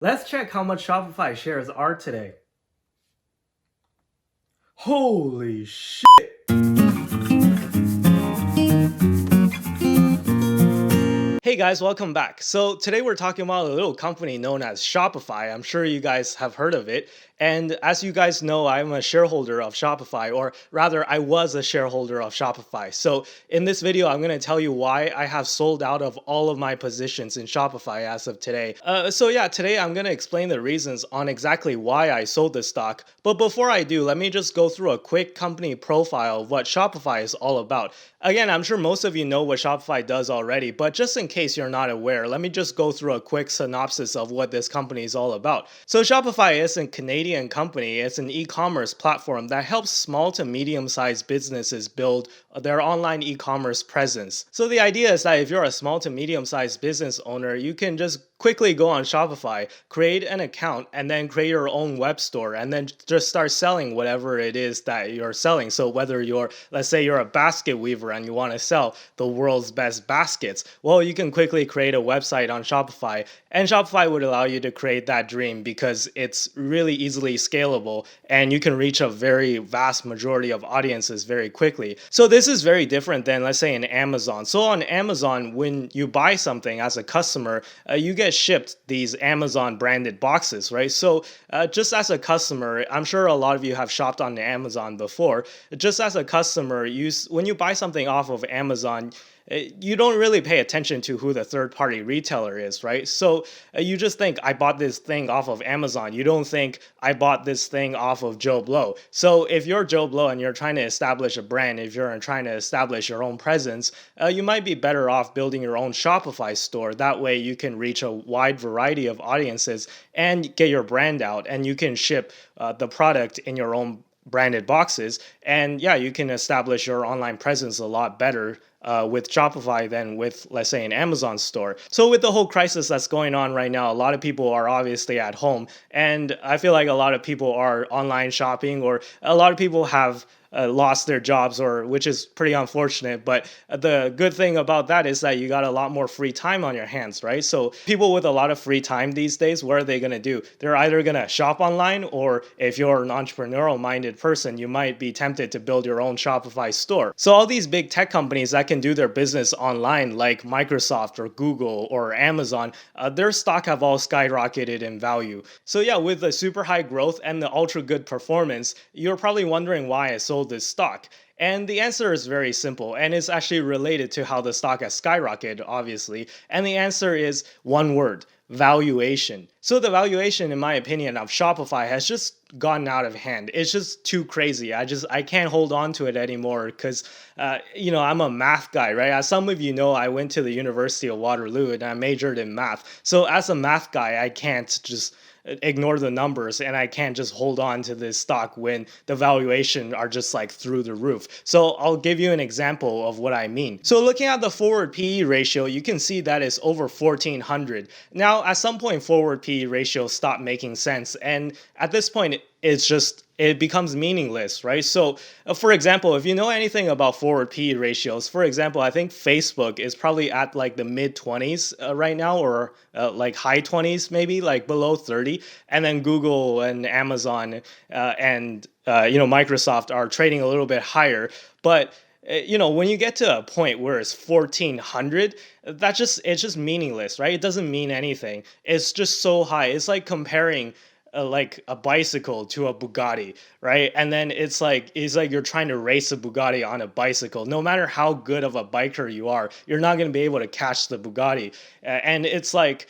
Let's check how much Shopify shares are today. Holy shit! Hey guys, welcome back. So today we're talking about a little company known as Shopify. I'm sure you guys have heard of it. And as you guys know, I'm a shareholder of Shopify, or rather, I was a shareholder of Shopify. So in this video, I'm going to tell you why I have sold out of all of my positions in Shopify as of today. Today I'm going to explain the reasons on exactly why I sold this stock. But before I do, let me just go through a quick company profile of what Shopify is all about. Again, I'm sure most of you know what Shopify does already, but just in case you're not aware, let me just go through a quick synopsis of what this company is all about. So Shopify is a Canadian company. It's an e-commerce platform that helps small to medium-sized businesses build their online e-commerce presence. So the idea is that if you're a small to medium-sized business owner, you can just quickly go on Shopify, create an account, and then create your own web store, and then just start selling whatever it is that you're selling. So whether let's say you're a basket weaver and you want to sell the world's best baskets, well, you can quickly create a website on Shopify, and Shopify would allow you to create that dream because it's really easily scalable and you can reach a very vast majority of audiences very quickly. So this is very different than, let's say, in Amazon. So on Amazon, when you buy something as a customer, you get shipped these Amazon branded boxes, right? So just as a customer, I'm sure a lot of you have shopped on Amazon before. Just as a customer, when you buy something off of Amazon, you don't really pay attention to who the third party retailer is, right? So you just think, I bought this thing off of Amazon. You don't think, I bought this thing off of Joe Blow. So if you're Joe Blow and you're trying to establish a brand, if you're trying to establish your own presence, you might be better off building your own Shopify store. That way you can reach a wide variety of audiences and get your brand out, and you can ship the product in your own branded boxes. And yeah, you can establish your online presence a lot better with Shopify than with, let's say, an Amazon store. So with the whole crisis that's going on right now, a lot of people are obviously at home, and I feel like a lot of people are online shopping, or a lot of people have lost their jobs, or which is pretty unfortunate. But the good thing about that is that you got a lot more free time on your hands, right? So people with a lot of free time these days, what are they going to do? They're either going to shop online, or if you're an entrepreneurial minded person, you might be tempted to build your own Shopify store. So all these big tech companies that can do their business online, like Microsoft or Google or Amazon, their stock have all skyrocketed in value. So yeah, with the super high growth and the ultra good performance, you're probably wondering why I sold this stock. And the answer is very simple, and it's actually related to how the stock has skyrocketed, obviously. And the answer is one word: valuation. So the valuation, in my opinion, of Shopify has just gotten out of hand. It's just too crazy. I can't hold on to it anymore because I'm a math guy, right? As some of you know, I went to the University of Waterloo and I majored in math. So as a math guy, I can't just ignore the numbers, and I can't just hold on to this stock when the valuation are just like through the roof. So I'll give you an example of what I mean. So looking at the forward PE ratio, you can see that it's over 1400. Now at some point, forward PE ratio stopped making sense, and at this point it becomes meaningless, right? So, for example, if you know anything about forward PE ratios, for example, I think Facebook is probably at like the mid 20s right now, or like high 20s, maybe like below 30. And then Google and Amazon and Microsoft are trading a little bit higher. But when you get to a point where it's 1400, it's just meaningless, right? It doesn't mean anything. It's just so high. It's like comparing like a bicycle to a Bugatti, right? And then it's like you're trying to race a Bugatti on a bicycle. No matter how good of a biker you are, you're not going to be able to catch the Bugatti. And it's like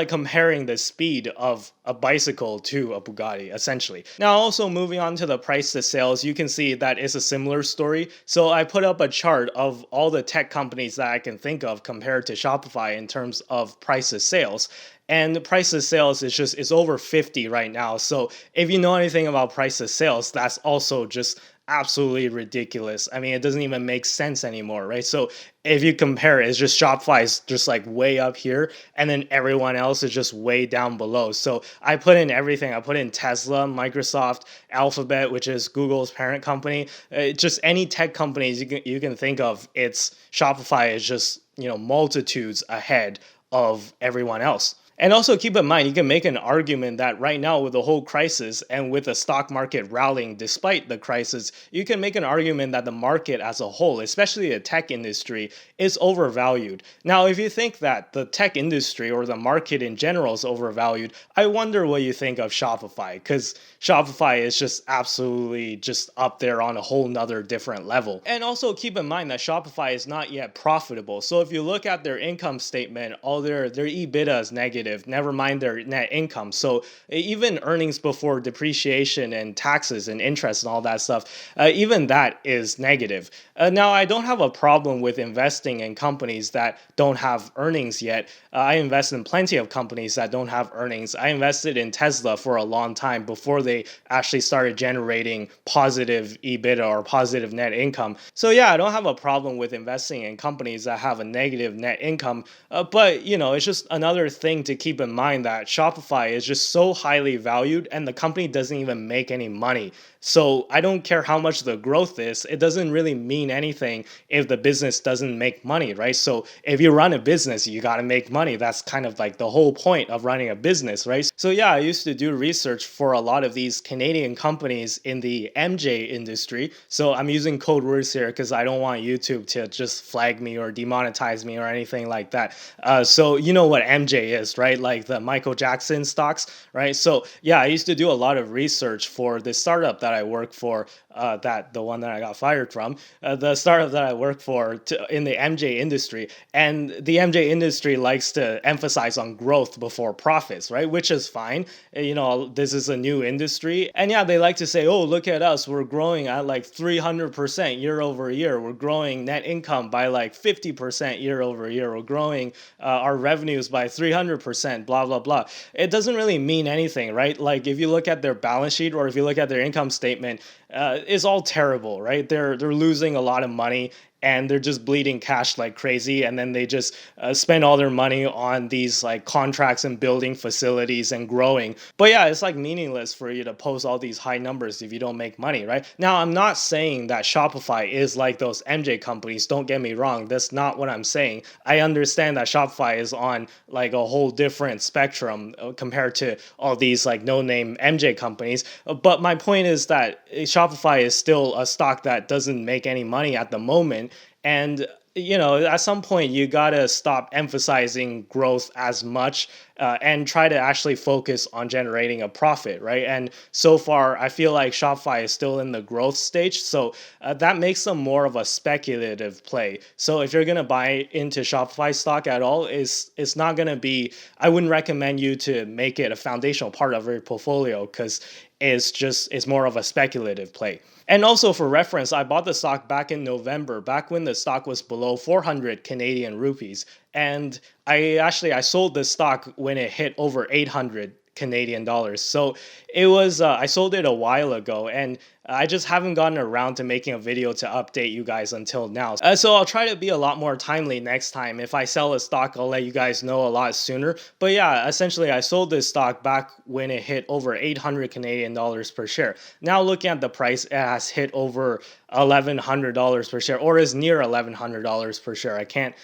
comparing the speed of a bicycle to a Bugatti, essentially. Now, also moving on to the price to sales, you can see that it's a similar story. So I put up a chart of all the tech companies that I can think of compared to Shopify in terms of price to sales. And the price to sales is over 50 right now. So if you know anything about price to sales, that's also just absolutely ridiculous. I mean, it doesn't even make sense anymore, right? So if you compare it, it's just Shopify is just like way up here, and then everyone else is just way down below. So I put in everything. I put in Tesla, Microsoft, Alphabet, which is Google's parent company. Just any tech companies you can think of. It's Shopify is just multitudes ahead of everyone else. And also keep in mind, you can make an argument that right now, with the whole crisis and with the stock market rallying despite the crisis, you can make an argument that the market as a whole, especially the tech industry, is overvalued. Now, if you think that the tech industry or the market in general is overvalued, I wonder what you think of Shopify, because Shopify is just absolutely just up there on a whole nother different level. And also keep in mind that Shopify is not yet profitable. So if you look at their income statement, all their EBITDA is negative, never mind their net income. So even earnings before depreciation and taxes and interest and all that stuff, even that is negative. Now, I don't have a problem with investing in companies that don't have earnings yet. I invest in plenty of companies that don't have earnings. I invested in Tesla for a long time before they actually started generating positive EBITDA or positive net income. So yeah, I don't have a problem with investing in companies that have a negative net income. But it's just another thing to keep in mind that Shopify is just so highly valued and the company doesn't even make any money. So I don't care how much the growth is. It doesn't really mean anything if the business doesn't make money, right? So if you run a business, you got to make money. That's kind of like the whole point of running a business, right? So yeah, I used to do research for a lot of these Canadian companies in the MJ industry. So I'm using code words here because I don't want YouTube to just flag me or demonetize me or anything like that. So you know what MJ is, right? Like the Michael Jackson stocks, right? So yeah, I used to do a lot of research for this startup that I work for, the one that I got fired from, the startup that I work for in the MJ industry. And the MJ industry likes to emphasize on growth before profits, right? Which is fine. This is a new industry. And yeah, they like to say, oh, look at us. We're growing at like 300% year over year. We're growing net income by like 50% year over year. We're growing our revenues by 300%, blah, blah, blah. It doesn't really mean anything, right? Like if you look at their balance sheet or if you look at their income statement, it's all terrible, right? They're losing a lot of money and they're just bleeding cash like crazy, and then they just spend all their money on these like contracts and building facilities and growing. But yeah, it's like meaningless for you to post all these high numbers if you don't make money, right? Now, I'm not saying that Shopify is like those MJ companies, don't get me wrong. That's not what I'm saying. I understand that Shopify is on like a whole different spectrum compared to all these like no-name MJ companies. But my point is that Shopify is still a stock that doesn't make any money at the moment. And at some point you gotta stop emphasizing growth as much and try to actually focus on generating a profit, right? And so far, I feel like Shopify is still in the growth stage, so that makes them more of a speculative play. So if you're gonna buy into Shopify stock at all, it's not gonna be. I wouldn't recommend you to make it a foundational part of your portfolio because it's more of a speculative play. And also for reference, I bought the stock back in November, back when the stock was below 400 Canadian rupees. And I sold the stock when it hit over 800 Canadian dollars. So it was, I sold it a while ago, and I just haven't gotten around to making a video to update you guys until now. So I'll try to be a lot more timely next time. If I sell a stock, I'll let you guys know a lot sooner. But yeah, essentially I sold this stock back when it hit over 800 Canadian dollars per share. Now looking at the price, it has hit over $1,100 per share, or is near $1,100 per share. I can't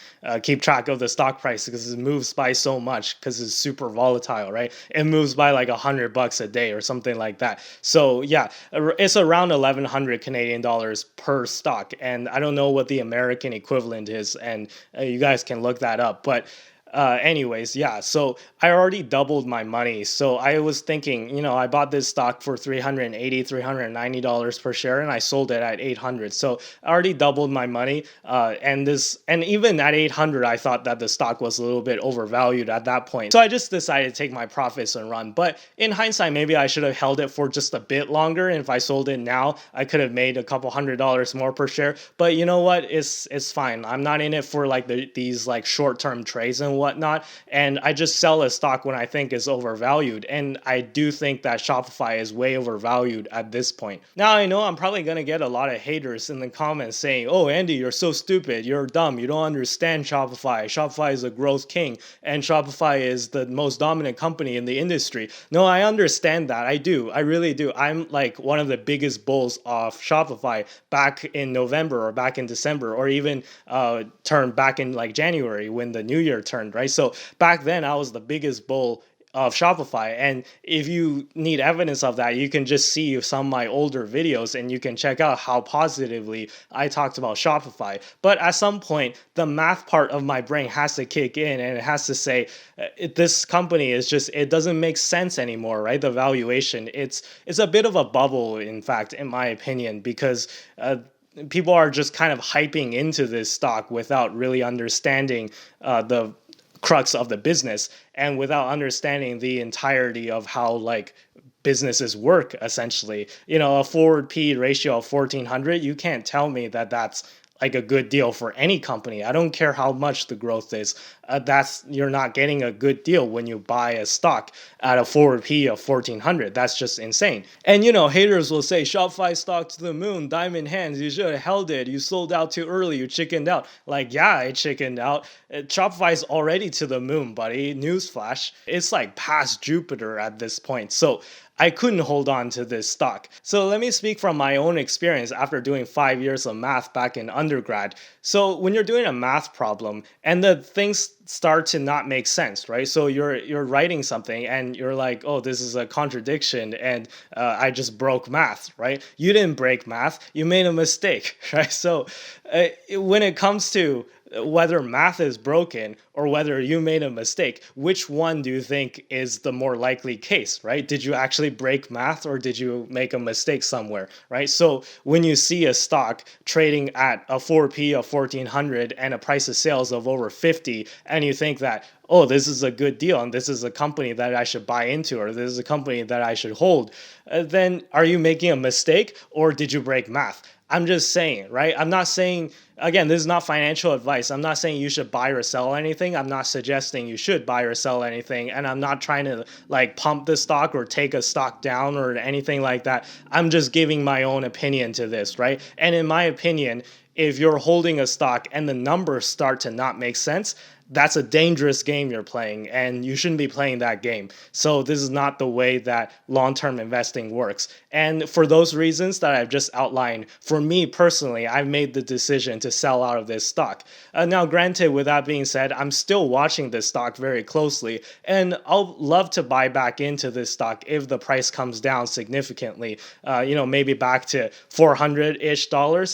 keep track of the stock price because it moves by so much because it's super volatile, right? It moves by like $100 a day or something like that. So yeah, it's around 1,100 Canadian dollars per stock, and I don't know what the American equivalent is, and you guys can look that up. But anyways, yeah, so I already doubled my money. So I was thinking, I bought this stock for $380, $390 per share, and I sold it at 800. So I already doubled my money. And even at 800, I thought that the stock was a little bit overvalued at that point. So I just decided to take my profits and run. But in hindsight, maybe I should have held it for just a bit longer. And if I sold it now, I could have made a couple $100 more per share. But you know what? It's fine. I'm not in it for like these like short-term trades and whatnot, and I just sell a stock when I think is overvalued, and I do think that Shopify is way overvalued at this point. Now I know I'm probably gonna get a lot of haters in the comments saying, oh Andy, you're so stupid, you're dumb, you don't understand Shopify. Shopify is a growth king and Shopify is the most dominant company in the industry. No, I understand that. I do. I really do. I'm like one of the biggest bulls of Shopify back in November or back in December, or even back in like January when the new year turned happened, right? So back then I was the biggest bull of Shopify. And if you need evidence of that, you can just see some of my older videos and you can check out how positively I talked about Shopify. But at some point, the math part of my brain has to kick in and it has to say, this company is just, it doesn't make sense anymore, right? The valuation, it's a bit of a bubble, in fact, in my opinion, because people are just kind of hyping into this stock without really understanding the crux of the business and without understanding the entirety of how like businesses work. Essentially, a forward P ratio of 1400, you can't tell me that that's like a good deal for any company. I don't care how much the growth is. You're not getting a good deal when you buy a stock at a forward P of 1400. That's just insane. And haters will say Shopify stock to the moon, diamond hands. You should have held it. You sold out too early. You chickened out. Like, yeah, I chickened out. Shopify's already to the moon, buddy. Newsflash. It's like past Jupiter at this point. So I couldn't hold on to this stock. So let me speak from my own experience after doing 5 years of math back in undergrad. So when you're doing a math problem and the things start to not make sense, right? So you're writing something and you're like, oh, this is a contradiction and I just broke math, right? You didn't break math, you made a mistake, right? So when it comes to whether math is broken or whether you made a mistake, which one do you think is the more likely case, right? Did you actually break math or did you make a mistake somewhere, right? So when you see a stock trading at a 4P of 1400 and a price of sales of over 50, and you think that, oh, this is a good deal and this is a company that I should buy into or this is a company that I should hold, then are you making a mistake or did you break math? I'm just saying, right? I'm not saying, again, this is not financial advice. I'm not saying you should buy or sell anything. I'm not suggesting you should buy or sell anything. And I'm not trying to like pump the stock or take a stock down or anything like that. I'm just giving my own opinion to this, right? And in my opinion, if you're holding a stock and the numbers start to not make sense, that's a dangerous game you're playing and you shouldn't be playing that game. So this is not the way that long-term investing works. And for those reasons that I've just outlined, for me personally, I've made the decision to sell out of this stock. Now, granted, with that being said, I'm still watching this stock very closely and I'll love to buy back into this stock if the price comes down significantly, maybe back to $400-ish.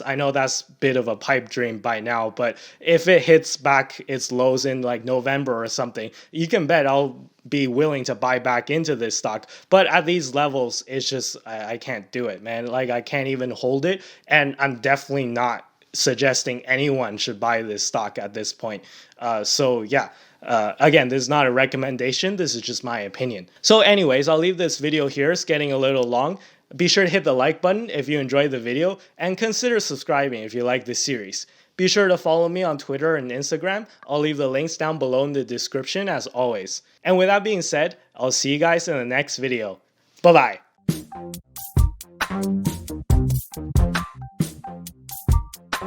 I know that's a bit of a pipe dream by now, but if it hits back its lows in like November or something, you can bet I'll be willing to buy back into this stock. But at these levels, it's just, I can't do it, man. Like I can't even hold it. And I'm definitely not suggesting anyone should buy this stock at this point. Again, this is not a recommendation. This is just my opinion. So anyways, I'll leave this video here. It's getting a little long. Be sure to hit the like button if you enjoyed the video and consider subscribing if you like this series. Be sure to follow me on Twitter and Instagram. I'll leave the links down below in the description as always. And with that being said, I'll see you guys in the next video. Bye-bye.